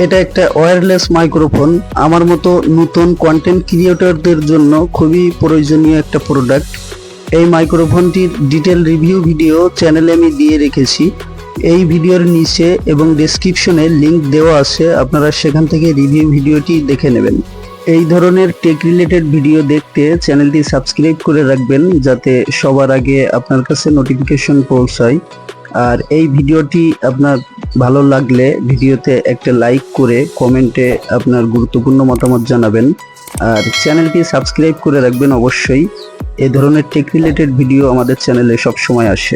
এটা একটা wireless microphone. আমার মতো নতুন কন্টেন্ট ক্রিয়েটরদের জন্য খুবই প্রয়োজনীয় একটা প্রোডাক্ট। এই মাইক্রোফোনটির ডিটেল রিভিউ ভিডিও চ্যানেলে আমি দিয়ে রেখেছি। এই ভিডিওর নিচে এবং ডেসক্রিপশনে লিংক দেওয়া আছে, আপনারা সেখান থেকে রিভিউ ভিডিওটি দেখে নেবেন। এই ধরনের টেক রিলেটেড ভিডিও দেখতে চ্যানেলটি সাবস্ক্রাইব করে রাখবেন, যাতে সবার আগে আপনার কাছে নোটিফিকেশন পৌঁছায়। আর এই ভিডিওটি আপনার ভালো লাগলে ভিডিওতে একটা লাইক করে কমেন্টে আপনার গুরুত্বপূর্ণ মতামত জানাবেন। আর চ্যানেলটি সাবস্ক্রাইব করে রাখবেন অবশ্যই। এই ধরনের টেক রিলেটেড ভিডিও আমাদের চ্যানেলে সবসময় আসে।